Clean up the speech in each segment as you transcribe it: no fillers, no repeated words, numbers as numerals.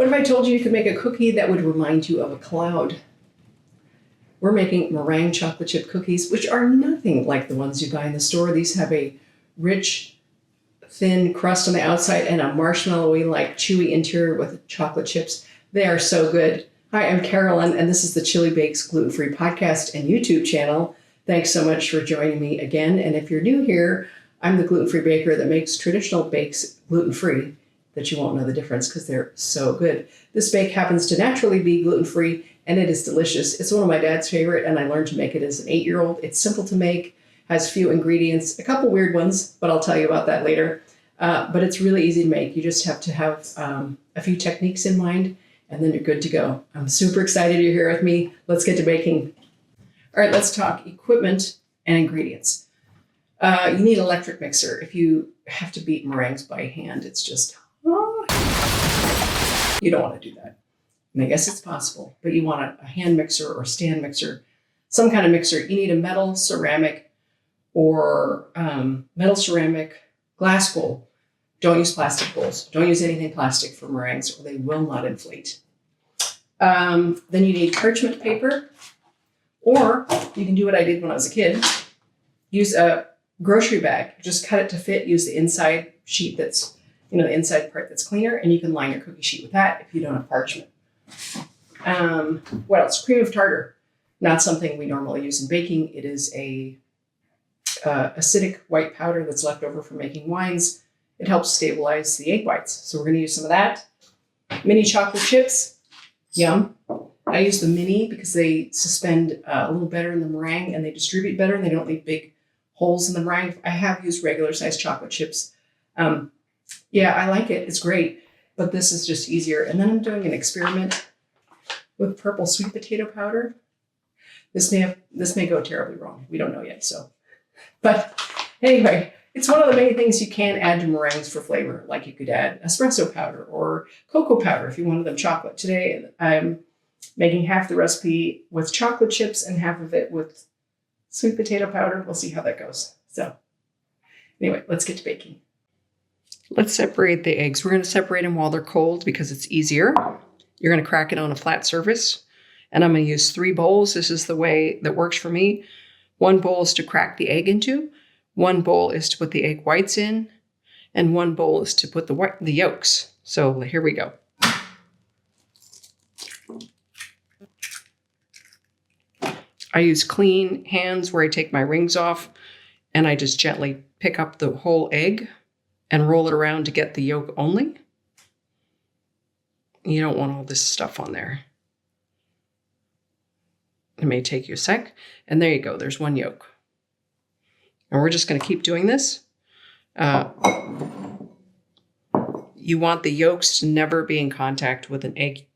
What if I told you you could make a cookie that would remind you of a cloud? We're making meringue chocolate chip cookies, which are nothing like the ones you buy in the store. These have a rich, thin crust on the outside and a marshmallowy, like chewy interior with chocolate chips. They are so good. Hi, I'm Carolyn, and this is the Chili Bakes Gluten-Free podcast and YouTube channel. Thanks so much for joining me again. And if you're new here, I'm the gluten-free baker that makes traditional bakes gluten-free that you won't know the difference because they're so good. This bake happens to naturally be gluten-free, and it is delicious. It's one of my dad's favorite, and I learned to make it as an 8-year-old. It's simple to make, has few ingredients, a couple weird ones, but I'll tell you about that later. But it's really easy to make. You just have to have a few techniques in mind, and then you're good to go. I'm super excited you're here with me. Let's get to baking. All right, let's talk equipment and ingredients. You need an electric mixer. If you have to beat meringues by hand, it's just, you don't want to do that. And I guess it's possible, but you want a hand mixer or stand mixer, some kind of mixer. You need a metal, ceramic, or glass bowl. Don't use plastic bowls. Don't use anything plastic for meringues or they will not inflate. Then you need parchment paper, or you can do what I did when I was a kid. Use a grocery bag. Just cut it to fit. Use the inside sheet that's, the inside part that's cleaner, and you can line your cookie sheet with that if you don't have parchment. What else? Cream of tartar. Not something we normally use in baking. It is a acidic white powder that's left over from making wines. It helps stabilize the egg whites. So we're going to use some of that. Mini chocolate chips. Yum. I use the mini because they suspend a little better in the meringue and they distribute better and they don't leave big holes in the meringue. I have used regular sized chocolate chips. Yeah, I like it. It's great. But this is just easier. And then I'm doing an experiment with purple sweet potato powder. This may go terribly wrong. We don't know yet. But anyway, it's one of the many things you can add to meringues for flavor. Like you could add espresso powder or cocoa powder if you wanted them chocolate. Today, I'm making half the recipe with chocolate chips and half of it with sweet potato powder. We'll see how that goes. So anyway, let's get to baking. Let's separate the eggs. We're going to separate them while they're cold because it's easier. You're going to crack it on a flat surface. And I'm going to use 3 bowls. This is the way that works for me. 1 bowl is to crack the egg into. 1 bowl is to put the egg whites in. And 1 bowl is to put the yolks. So here we go. I use clean hands where I take my rings off. And I just gently pick up the whole egg and roll it around to get the yolk only. You don't want all this stuff on there. It may take you a sec. And there you go. There's 1 yolk. And we're just going to keep doing this. You want the yolks to never be in contact with an egg.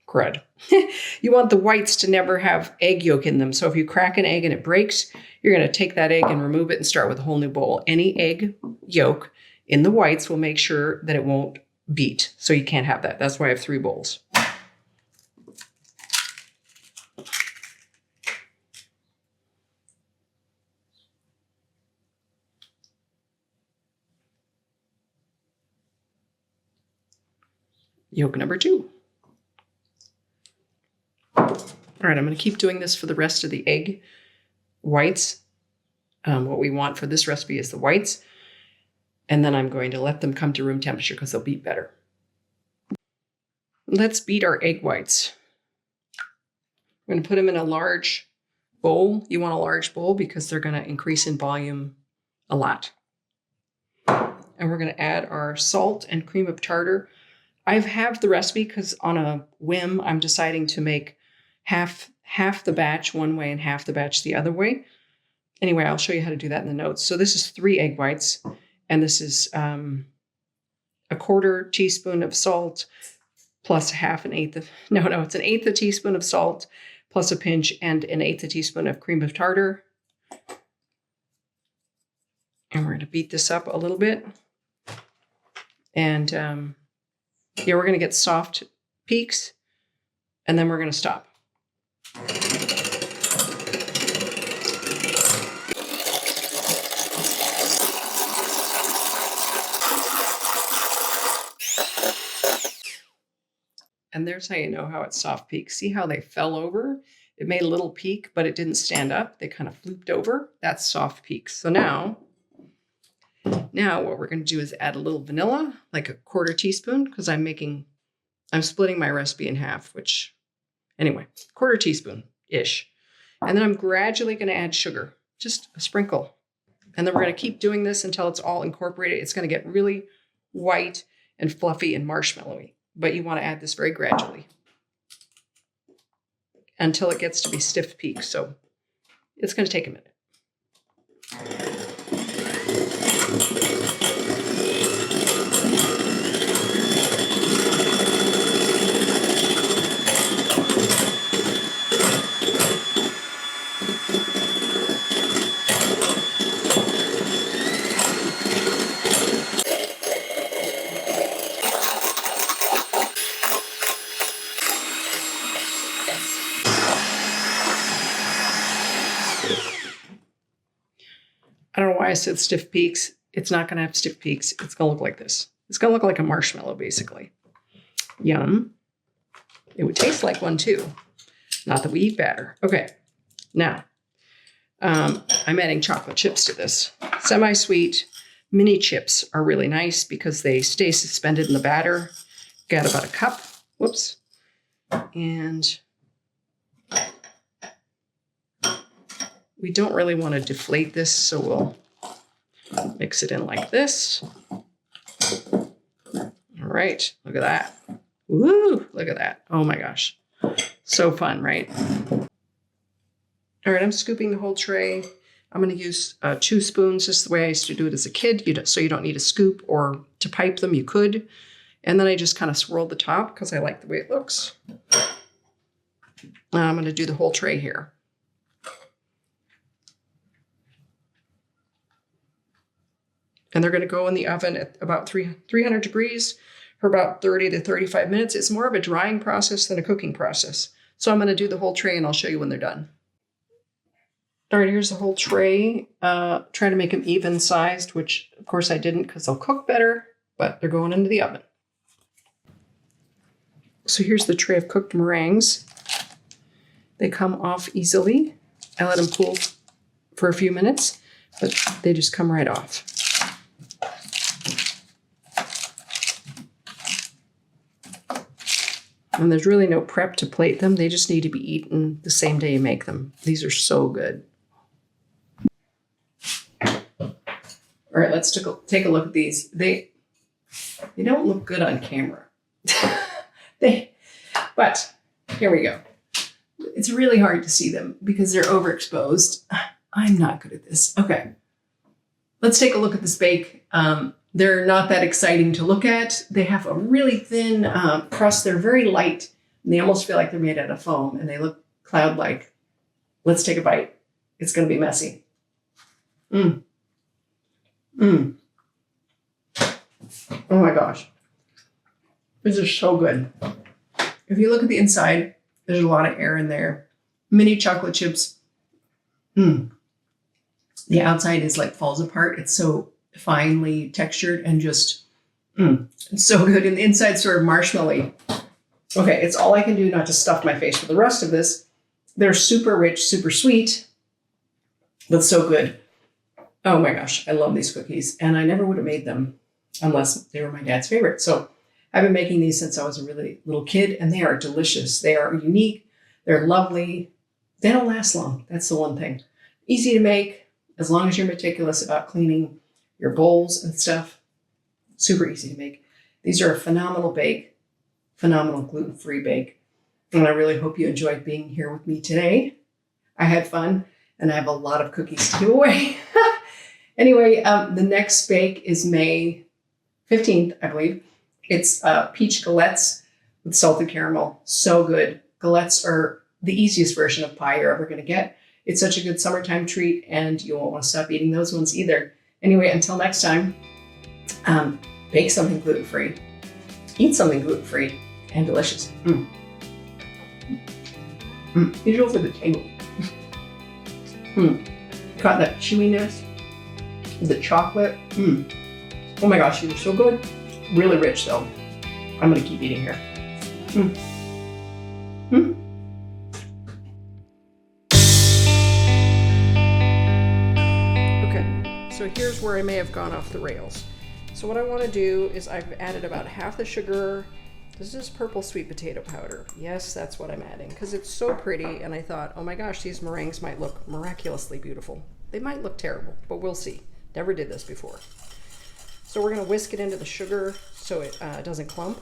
Crud. You want the whites to never have egg yolk in them. So if you crack an egg and it breaks, you're going to take that egg and remove it and start with a whole new bowl. Any egg yolk in the whites will make sure that it won't beat. So you can't have that. That's why I have 3 bowls. Yolk number 2. All right, I'm going to keep doing this for the rest of the egg whites. What we want for this recipe is the whites. And then I'm going to let them come to room temperature because they'll beat better. Let's beat our egg whites. We're going to put them in a large bowl. You want a large bowl because they're going to increase in volume a lot. And we're going to add our salt and cream of tartar. I have the recipe because on a whim, I'm deciding to make half the batch one way and half the batch the other way. Anyway, I'll show you how to do that in the notes. So this is 3 egg whites, and this is a 1/4 teaspoon of salt plus it's an 1/8 a teaspoon of salt plus a pinch and an 1/8 a teaspoon of cream of tartar. And we're going to beat this up a little bit. And we're going to get soft peaks, and then we're going to stop. And there's how you know how it's soft peaks. See how they fell over? It made a little peak, but it didn't stand up. They kind of flooped over. That's soft peaks. So now what we're going to do is add a little vanilla, like a 1/4 teaspoon, because I'm splitting my recipe in half, which anyway, 1/4 teaspoon-ish. And then I'm gradually going to add sugar, just a sprinkle. And then we're going to keep doing this until it's all incorporated. It's going to get really white and fluffy and marshmallowy, but you want to add this very gradually until it gets to be stiff peaks. So it's going to take a minute. I don't know why I said stiff peaks. It's not going to have stiff peaks. It's going to look like this. It's going to look like a marshmallow, basically. Yum. It would taste like one, too. Not that we eat batter. Okay. Now, I'm adding chocolate chips to this. Semi-sweet mini chips are really nice because they stay suspended in the batter. Got about a cup. Whoops. And we don't really want to deflate this, so we'll mix it in like this. All right, look at that. Woo, look at that. Oh my gosh. So fun, right? All right, I'm scooping the whole tray. I'm going to use 2 spoons. This is the way I used to do it as a kid. So you don't need a scoop or to pipe them. You could. And then I just kind of swirl the top because I like the way it looks. I'm going to do the whole tray here. And they're going to go in the oven at about 300 degrees for about 30 to 35 minutes. It's more of a drying process than a cooking process. So I'm going to do the whole tray and I'll show you when they're done. All right, here's the whole tray. Try to make them even sized, which of course I didn't because they'll cook better, but they're going into the oven. So here's the tray of cooked meringues. They come off easily. I let them cool for a few minutes, but they just come right off. And there's really no prep to plate them. They just need to be eaten the same day you make them. These are so good. All right, let's take a look at these. They don't look good on camera. But here we go. It's really hard to see them because they're overexposed. I'm not good at this. Okay, let's take a look at this bake. They're not that exciting to look at. They have a really thin crust. They're very light, and they almost feel like they're made out of foam, and they look cloud-like. Let's take a bite. It's going to be messy. Oh my gosh. This is so good. If you look at the inside, there's a lot of air in there. Mini chocolate chips. The outside is like falls apart. It's so finely textured and just it's so good. And the inside sort of marshmallowy. Okay, it's all I can do not to stuff my face for the rest of this. They're super rich, super sweet, but so good. Oh my gosh, I love these cookies. And I never would have made them unless they were my dad's favorite. So I've been making these since I was a really little kid, and they are delicious. They are unique. They're lovely. They don't last long. That's the one thing. Easy to make as long as you're meticulous about cleaning your bowls and stuff. Super easy to make. These are a phenomenal bake, phenomenal gluten-free bake. And I really hope you enjoyed being here with me today. I had fun, and I have a lot of cookies to give away. Anyway, the next bake is May 15th, I believe. It's peach galettes with salted caramel. So good. Galettes are the easiest version of pie you're ever going to get. It's such a good summertime treat, and you won't want to stop eating those ones either. Anyway, until next time, bake something gluten-free, eat something gluten-free and delicious. These are for the table. Got that chewiness, the chocolate. Oh my gosh, these are so good. Really rich though. I'm gonna keep eating here. Mm. Mm. Okay, so here's where I may have gone off the rails. So what I want to do is I've added about half the sugar. This is purple sweet potato powder. Yes, that's what I'm adding because it's so pretty, and I thought, oh my gosh, these meringues might look miraculously beautiful. They might look terrible, but we'll see. Never did this before. So we're going to whisk it into the sugar so it doesn't clump.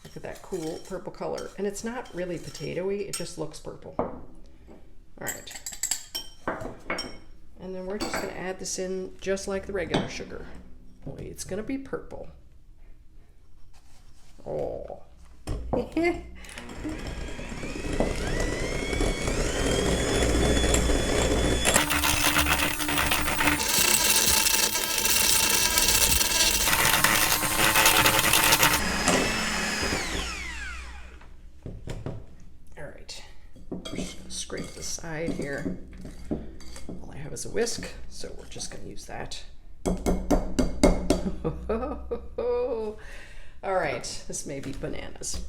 Look at that cool purple color. And it's not really potato-y, it just looks purple. All right. And then we're just going to add this in just like the regular sugar. Only it's going to be purple. Oh. Scrape the side here. All I have is a whisk, so we're just going to use that. All right, this may be bananas.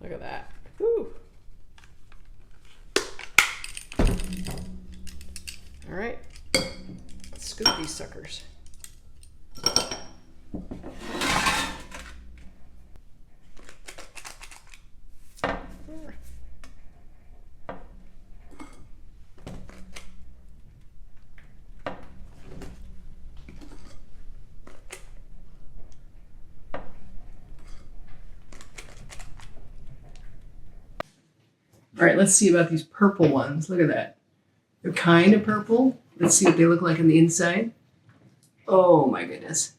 Look at that. Woo. All right, let's scoop these suckers. All right, let's see about these purple ones. Look at that. They're kind of purple. Let's see what they look like on the inside. Oh my goodness.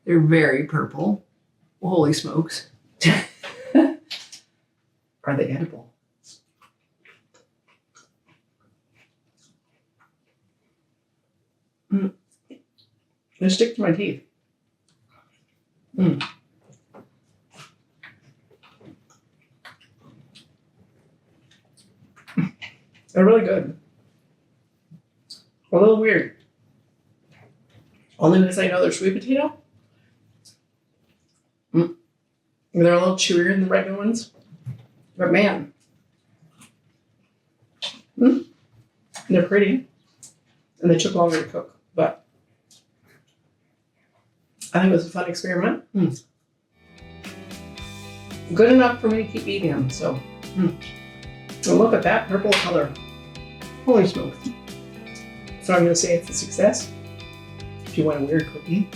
They're very purple. Holy smokes. Are they edible? They stick to my teeth. They're really good. A little weird. Only because I know they're sweet potato. They're a little chewier than the regular ones. But man. They're pretty. And they took longer to cook. But I think it was a fun experiment. Good enough for me to keep eating them. So, so look at that purple color. Holy smokes. So I'm going to say it's a success. If you want a weird cookie.